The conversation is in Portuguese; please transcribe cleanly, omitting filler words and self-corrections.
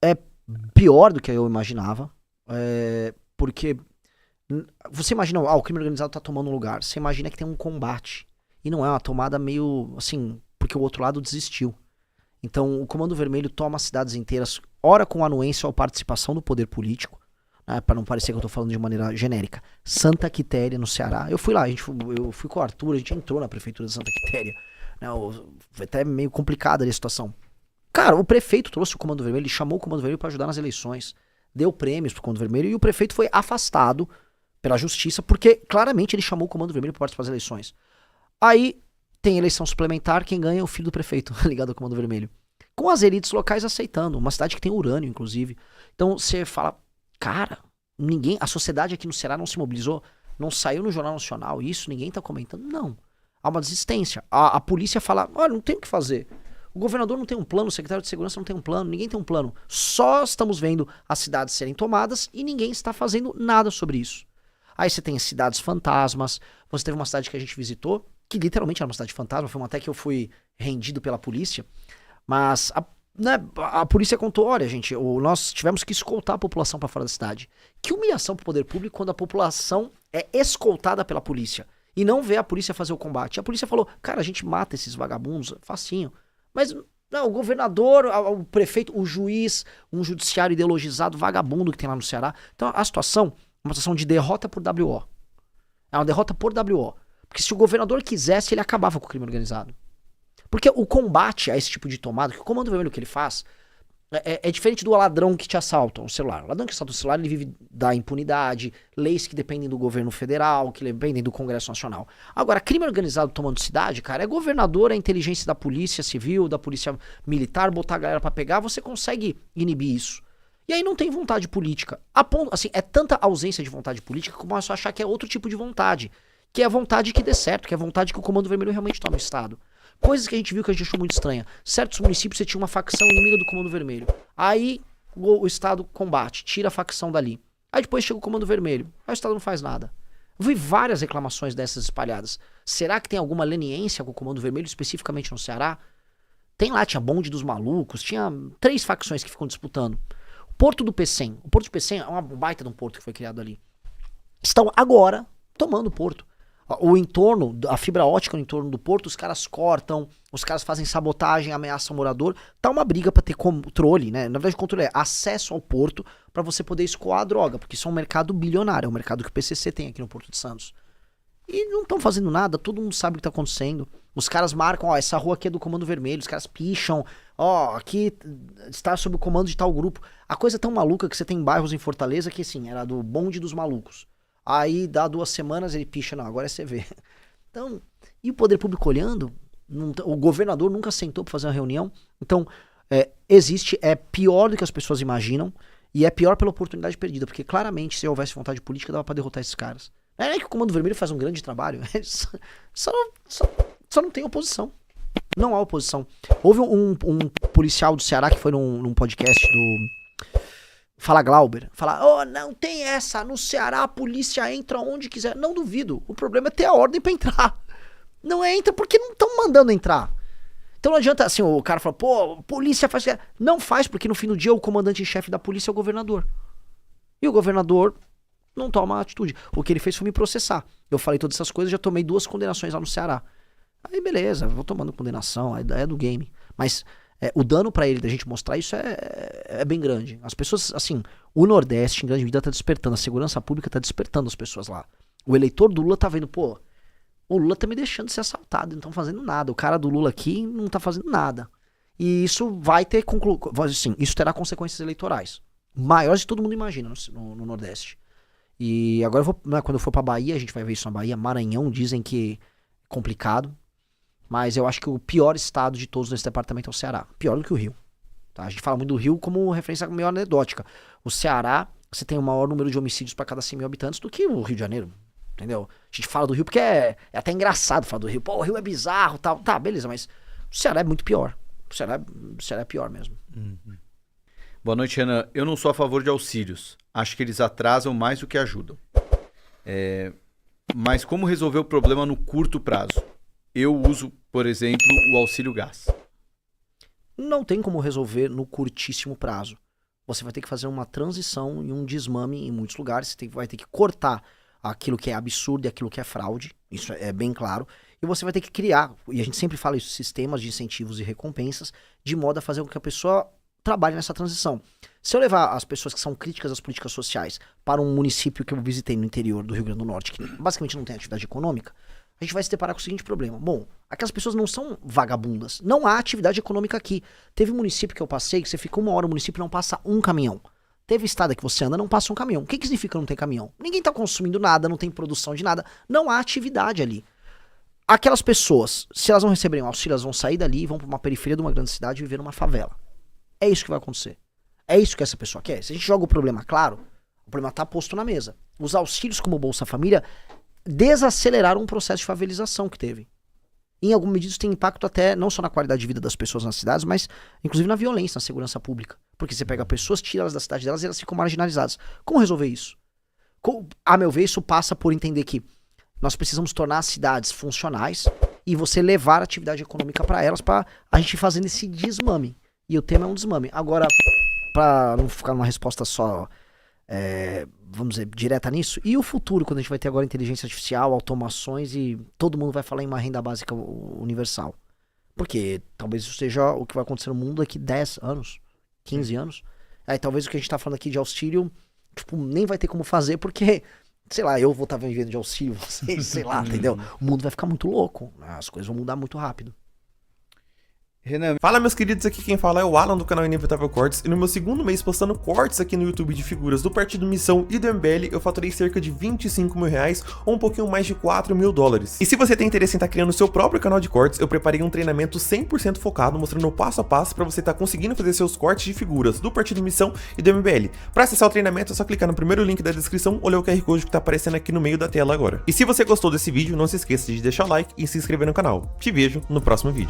é pior do que eu imaginava, porque você imagina, o crime organizado tá tomando um lugar, você imagina que tem um combate, e não é uma tomada meio, assim, porque o outro lado desistiu. Então, o Comando Vermelho toma cidades inteiras, ora com anuência ou participação do poder político, né, para não parecer que eu tô falando de maneira genérica. Santa Quitéria, no Ceará. Eu fui lá, eu fui com o Arthur, a gente entrou na prefeitura de Santa Quitéria. Né, foi até meio complicada ali a situação. Cara, o prefeito trouxe o Comando Vermelho, ele chamou o Comando Vermelho para ajudar nas eleições, deu prêmios pro Comando Vermelho e o prefeito foi afastado pela justiça, porque claramente ele chamou o Comando Vermelho para participar das eleições. Aí tem eleição suplementar, quem ganha é o filho do prefeito, ligado ao Comando Vermelho. Com as elites locais aceitando, uma cidade que tem urânio, inclusive. Então você fala, cara, a sociedade aqui no Ceará não se mobilizou, não saiu no Jornal Nacional, isso ninguém tá comentando, não. Há uma desistência. A polícia fala, olha, não tem o que fazer. O governador não tem um plano, o secretário de segurança não tem um plano, ninguém tem um plano. Só estamos vendo as cidades serem tomadas e ninguém está fazendo nada sobre isso. Aí você tem cidades fantasmas, você teve uma cidade que a gente visitou, que literalmente era uma cidade fantasma, foi uma até que eu fui rendido pela polícia, mas a polícia contou, olha gente, nós tivemos que escoltar a população para fora da cidade. Que humilhação pro poder público quando a população é escoltada pela polícia e não vê a polícia fazer o combate. A polícia falou, cara, a gente mata esses vagabundos, facinho. Mas não, o governador, o prefeito, o juiz, um judiciário ideologizado, vagabundo que tem lá no Ceará. Então a situação é uma situação de derrota por WO. É uma derrota por WO. Porque se o governador quisesse, ele acabava com o crime organizado. Porque o combate a esse tipo de tomada, que o Comando Vermelho que ele faz, é diferente do ladrão que te assalta o celular. O ladrão que assalta o celular, ele vive da impunidade, leis que dependem do governo federal, que dependem do Congresso Nacional. Agora, crime organizado tomando cidade, cara, é governador, é inteligência da polícia civil, da polícia militar, botar a galera pra pegar, você consegue inibir isso. E aí não tem vontade política. Assim, é tanta ausência de vontade política que eu começo a achar que é outro tipo de vontade. Que é a vontade que dê certo, que é a vontade que o Comando Vermelho realmente tome o Estado. Coisas que a gente viu que a gente achou muito estranha. Certos municípios você tinha uma facção inimiga do Comando Vermelho. Aí o Estado combate, tira a facção dali. Aí depois chega o Comando Vermelho. Aí o Estado não faz nada. Eu vi várias reclamações dessas espalhadas. Será que tem alguma leniência com o Comando Vermelho, especificamente no Ceará? Tem lá, tinha Bonde dos Malucos, tinha 3 facções que ficam disputando. O Porto do Pecém. O Porto do Pecém é uma baita de um porto que foi criado ali. Estão agora tomando o porto. O entorno, a fibra ótica no entorno do porto, os caras cortam, os caras fazem sabotagem, ameaçam o morador. Tá uma briga pra ter controle, né? Na verdade, o controle é acesso ao porto pra você poder escoar a droga, porque isso é um mercado bilionário, é um mercado que o PCC tem aqui no Porto de Santos. E não estão fazendo nada, todo mundo sabe o que tá acontecendo. Os caras marcam, ó, essa rua aqui é do Comando Vermelho, os caras picham, ó, aqui está sob o comando de tal grupo. A coisa é tão maluca que você tem bairros em Fortaleza que, assim, era do Bonde dos Malucos. Aí dá 2 semanas ele picha, não, agora é CV. Então, e o poder público olhando, o governador nunca sentou pra fazer uma reunião. Então, existe, é pior do que as pessoas imaginam, e é pior pela oportunidade perdida, porque claramente se houvesse vontade política dava pra derrotar esses caras. É que o Comando Vermelho faz um grande trabalho, só não tem oposição. Não há oposição. Houve um policial do Ceará que foi num podcast do Fala Glauber, fala, oh, não tem essa, no Ceará a polícia entra onde quiser. Não duvido, o problema é ter a ordem pra entrar. Não entra porque não estão mandando entrar. Então não adianta, assim, o cara fala, pô, polícia faz... Não faz, porque no fim do dia o comandante-chefe da polícia é o governador. E o governador não toma atitude. O que ele fez foi me processar. Eu falei todas essas coisas, já tomei 2 condenações lá no Ceará. Aí beleza, vou tomando condenação, a ideia é do game. Mas... o dano pra ele da gente mostrar isso é bem grande. As pessoas, assim, o Nordeste, em grande medida, tá despertando. A segurança pública tá despertando as pessoas lá. O eleitor do Lula tá vendo, pô, o Lula tá me deixando ser assaltado, não estão fazendo nada. O cara do Lula aqui não tá fazendo nada. E isso vai ter assim, isso terá consequências eleitorais. Maiores de todo mundo imagina no Nordeste. E agora quando eu for pra Bahia, a gente vai ver isso na Bahia. Maranhão, dizem que é complicado. Mas eu acho que o pior estado de todos nesse departamento é o Ceará. Pior do que o Rio. Tá? A gente fala muito do Rio como referência meio anedótica. O Ceará, você tem o maior número de homicídios para cada 100 mil habitantes do que o Rio de Janeiro. Entendeu? A gente fala do Rio porque é até engraçado falar do Rio. Pô, o Rio é bizarro, tal. Tá, beleza, mas o Ceará é muito pior. O Ceará é pior mesmo. Uhum. Boa noite, Renan. Eu não sou a favor de auxílios. Acho que eles atrasam mais do que ajudam. Mas como resolver o problema no curto prazo? Eu uso, por exemplo, o auxílio gás. Não tem como resolver no curtíssimo prazo. você vai ter que fazer uma transição e um desmame em muitos lugares. Você vai ter que cortar aquilo que é absurdo e aquilo que é fraude. Isso é bem claro. E você vai ter que criar, e a gente sempre fala isso, sistemas de incentivos e recompensas, de modo a fazer com que a pessoa trabalhe nessa transição. Se eu levar as pessoas que são críticas às políticas sociais para um município que eu visitei no interior do Rio Grande do Norte, que basicamente não tem atividade econômica, a gente vai se deparar com o seguinte problema. Bom, aquelas pessoas não são vagabundas. Não há atividade econômica aqui. Teve um município que eu passei, que você fica 1 hora no município e não passa um caminhão. Teve estrada que você anda, não passa um caminhão. O que significa não tem caminhão? Ninguém está consumindo nada, não tem produção de nada. Não há atividade ali. Aquelas pessoas, se elas não receberem um auxílio, elas vão sair dali e vão para uma periferia de uma grande cidade e viver numa favela. É isso que vai acontecer. É isso que essa pessoa quer. Se a gente joga o problema claro, o problema está posto na mesa. Os auxílios como o Bolsa Família desaceleraram um processo de favelização que teve. Em alguma medida isso tem impacto até não só na qualidade de vida das pessoas nas cidades, mas inclusive na violência, na segurança pública. Porque você pega pessoas, tira elas da cidade delas e elas ficam marginalizadas. Como resolver isso? A meu ver, isso passa por entender que nós precisamos tornar as cidades funcionais e você levar a atividade econômica para elas, para a gente ir fazendo esse desmame. E o tema é um desmame. Agora, para não ficar numa resposta só, vamos dizer, direta nisso, e o futuro, quando a gente vai ter agora inteligência artificial, automações e todo mundo vai falar em uma renda básica universal? Porque talvez isso seja o que vai acontecer no mundo daqui 10 anos, 15 anos. Aí talvez o que a gente tá falando aqui de auxílio, tipo, nem vai ter como fazer, porque, sei lá, eu vou estar vivendo de auxílio, vocês, sei lá, entendeu? O mundo vai ficar muito louco, as coisas vão mudar muito rápido. Renan. Fala, meus queridos, aqui quem fala é o Alan do canal Inevitável Cortes, e no meu segundo mês postando cortes aqui no YouTube de figuras do Partido Missão e do MBL, eu faturei cerca de 25 mil reais ou um pouquinho mais de 4 mil dólares. E se você tem interesse em estar criando seu próprio canal de cortes, eu preparei um treinamento 100% focado, mostrando o passo a passo para você estar conseguindo fazer seus cortes de figuras do Partido Missão e do MBL. Para acessar o treinamento é só clicar no primeiro link da descrição ou ler o QR Code que tá aparecendo aqui no meio da tela agora. E se você gostou desse vídeo, não se esqueça de deixar o like e se inscrever no canal. Te vejo no próximo vídeo.